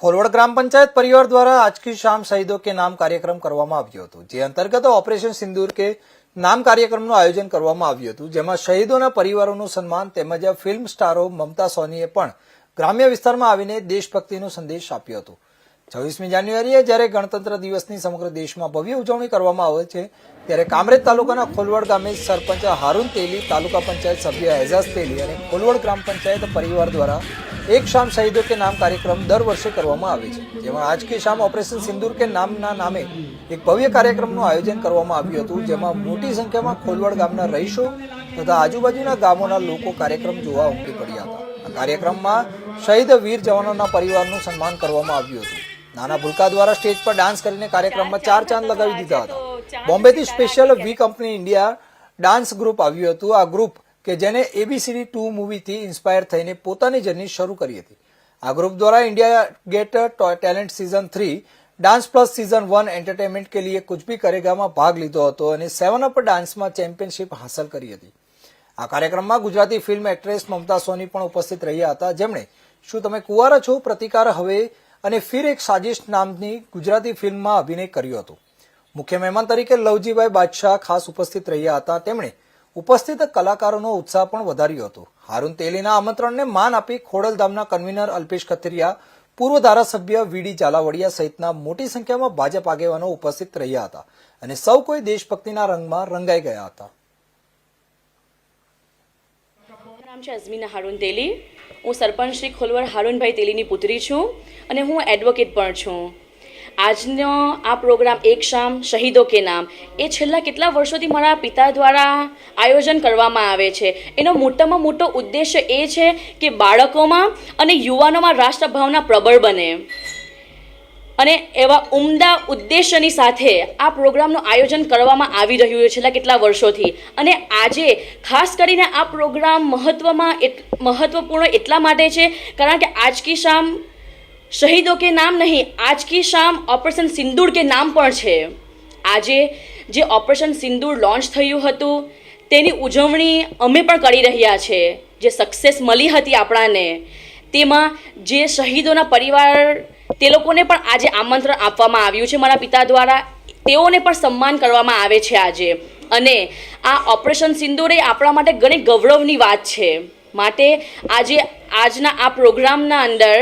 खोलवड़ ग्राम पंचायत परिवार द्वारा आज की शाम शहीदों के नाम कार्यक्रम કરવામાં આવ્યો હતો। જે અંતર્ગત ઓપરેશન સિંદૂર કે નામ કાર્યક્રમનું આયોજન કરવામાં આવ્યું હતું, જેમાં શહીદોના પરિવારોનું સન્માન તેમજ ફિલ્મ સ્ટારો મમતા સોનીએ પણ ગ્રામ્ય વિસ્તારમાં આવીને દેશભક્તિનો સંદેશ આપ્યો હતો। 26મી જાન્યુઆરીએ જ્યારે ગણતંત્ર દિવસની સમગ્ર દેશમાં ભવ્ય ઉજવણી કરવામાં આવે છે, ત્યારે કામરેજ તાલુકાના ખોલવડ ગામે સરપંચ હારૂન તેલી, તાલુકા પંચાયત સભ્ય એઝાઝ તેલી અને ખોલવડ ગ્રામ પંચાયત પરિવાર દ્વારા एक शाम शहीदों के नाम कार्यक्रम दर वर्षे કરવામાં આવે છે, જેમાં આજ की शाम ऑपरेशन सिंदूर के नामના નામે એક ભવ્ય કાર્યક્રમનું આયોજન કરવામાં આવ્યું હતું, જેમાં મોટી સંખ્યામાં ખોલવડ ગામના રહીશો તથા આજુબાજુના ગામોના લોકો કાર્યક્રમ જોવા ઉમટી પડ્યા હતા। આ કાર્યક્રમમાં શહીદ વીર જવાનોના પરિવારનું સન્માન કરવામાં આવ્યું હતું। નાના ભૂલકા દ્વારા સ્ટેજ પર ડાન્સ કરીને કાર્યક્રમમાં 4 ચાંદ લગાવી દીધા હતા। બોમ્બેથી સ્પેશિયલ વી કંપની ઇન્ડિયા ડાન્સ ગ્રુપ આવ્યું હતું। આ ગ્રુપ કે જેને ABCD 2 મૂવીથી ઇન્સ્પાયર થઈને પોતાની જર્ની શરૂ કરી હતી। આ ગ્રુપ દ્વારા India got talent season 3 dance plus season 1 entertainment के लिए कुछ भी करेगाમાં ભાગ લીધો હતો અને 7 અપ ડાન્સમાં ચેમ્પિયનશિપ હાંસલ કરી હતી। આ કાર્યક્રમમાં ગુજરાતી ફિલ્મ એક્ટ્રેસ મમતા સોની પણ ઉપસ્થિત રહ્યા હતા, જેમણે શું તમે કુંવારા છો, પ્રતિકાર હવે અને ફિર એક સાજિશ નામની ગુજરાતી ફિલ્મમાં અભિનય કર્યો હતો। મુખ્ય મહેમાન તરીકે લવજીભાઈ બાદશાહ ખાસ ઉપસ્થિત રહ્યા હતા। તેમણે ઉપસ્થિત કલાકારોનો ઉત્સાહ પણ વધાર્યો હતો। હારૂન તેલીના આમંત્રણને માન આપી ખોડલધામના કન્વીનર અલ્પેશ ખત્રિયા, પૂર્વ ધારાસભ્ય વીડી ઝાલાવડિયા સહિતના મોટી સંખ્યામાં ભાજપ આગેવાનો ઉપસ્થિત રહ્યા હતા અને સૌ કોઈ દેશભક્તિના રંગમાં રંગાઈ ગયા હતા। નામ છે અઝમીના હારૂન તેલી। હું સરપંચ શ્રી ખોલવડ હારૂનભાઈ તેલીની પુત્રી છું અને હું એડવોકેટ પણ છું। આજનો આ પ્રોગ્રામ એક શામ શહીદો કે નામ એ છેલ્લા કેટલા વર્ષોથી મારા પિતા દ્વારા આયોજન કરવામાં આવે છે। એનો મોટામાં મોટો ઉદ્દેશ્ય એ છે કે બાળકોમાં અને યુવાનોમાં રાષ્ટ્રભાવના પ્રબળ બને અને એવા ઉમદા ઉદ્દેશ્યની સાથે આ પ્રોગ્રામનું આયોજન કરવામાં આવી રહ્યું છે છેલ્લા કેટલા વર્ષોથી। અને આજે ખાસ કરીને આ પ્રોગ્રામ મહત્વપૂર્ણ એટલા માટે છે કારણ કે આજ કી શામ शहीदों के नाम नहीं, आज की शाम ऑपरेशन सिंदूर के नाम पर है। આજે જે ઓપરેશન સિંદૂર લોન્ચ થયું હતું તેની ઉજવણી અમે પણ કરી રહ્યા છે। જે સક્સેસ મળી હતી આપણાને તેમાં જે શહીદોના પરિવાર તે લોકોને પણ આજે આમંત્રણ આપવામાં આવ્યું છે મારા પિતા દ્વારા। તેઓને પણ સન્માન કરવામાં આવે છે આજે। અને આ ઓપરેશન સિંદૂર એ આપણા માટે ઘણી ગૌરવની વાત છે। માટે આજે આજના આ પ્રોગ્રામના અંદર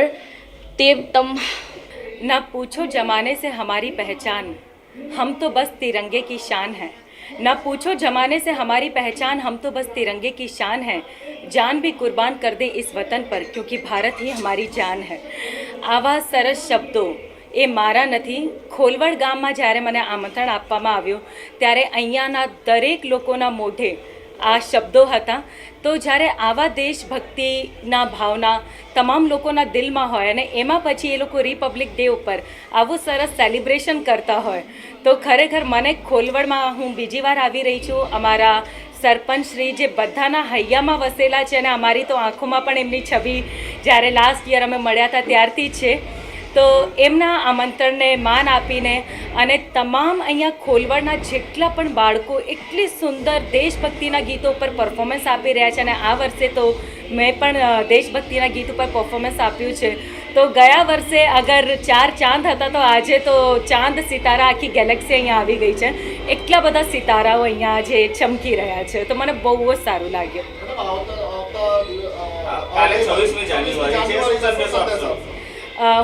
न पूछो जमाने से हमारी पहचान, हम तो बस तिरंगे की शान है। न पूछो जमाने से हमारी पहचान, हम तो बस तिरंगे की शान है। जान भी कुर्बान कर दे इस वतन पर, क्योंकि भारत ही हमारी जान है। आवा सरस शब्दो એ મારા નથી। ખોલવડ ગામમાં જ્યારે મને આમંત્રણ આપવામાં આવ્યું ત્યારે અહીંયાના દરેક લોકોના મોઢે આ શબ્દો હતા। તો જ્યારે આવા દેશભક્તિના ભાવના તમામ લોકોના દિલમાં હોય અને એમાં પછી એ લોકો રિપબ્લિક ડે ઉપર આવું સરસ સેલિબ્રેશન કરતા હોય તો ખરેખર મને ખોલવડમાં હું બીજી વાર આવી રહી છું। અમારા સરપંચ શ્રી જે બધાના હૈયામાં વસેલા છે અને અમારી તો આંખોમાં પણ એમની છબી જ્યારે લાસ્ટ યર અમે મળ્યા હતા ત્યારથી જ છે। તો એમના આમંત્રણને માન આપીને અને તમામ અહીંયા ખોલવડના જેટલા પણ બાળકો એટલી સુંદર દેશભક્તિના ગીતો ઉપર પરફોર્મન્સ આપી રહ્યા છે અને આ વર્ષે તો મેં પણ દેશભક્તિના ગીત ઉપર પરફોર્મન્સ આપ્યું છે। તો ગયા વર્ષે અગર 4 ચાંદ હતા તો આજે તો ચાંદ સિતારા આખી ગેલેક્સી અહીંયા આવી ગઈ છે। એટલા બધા સિતારાઓ અહીંયા આજે ચમકી રહ્યા છે તો મને બહુ જ સારું લાગ્યું।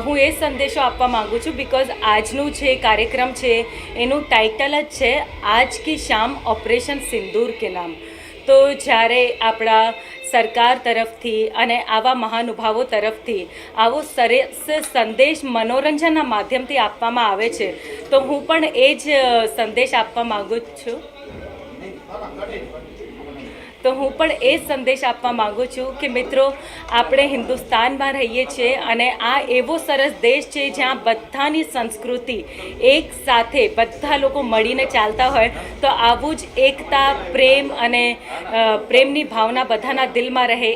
હું એ સંદેશો આપવા માગું છું બિકોઝ આજનું જે કાર્યક્રમ છે એનું ટાઇટલ જ છે આજ की शाम ऑपरेशन सिंदूर के नाम। તો જ્યારે આપણા સરકાર તરફથી અને આવા મહાનુભાવો તરફથી આવો સરસ સંદેશ મનોરંજનના માધ્યમથી આપવામાં આવે છે તો હું પણ એ જ સંદેશ આપવા માગું છું। તો હું પણ એ જ સંદેશ આપવા માગું છું કે મિત્રો આપણે હિન્દુસ્તાનમાં રહીએ છીએ અને આ એવો સરસ દેશ છે જ્યાં બધાની સંસ્કૃતિ એક સાથે બધા લોકો મળીને ચાલતા હોય તો આવું જ એકતા પ્રેમ અને પ્રેમની ભાવના બધાના દિલમાં રહે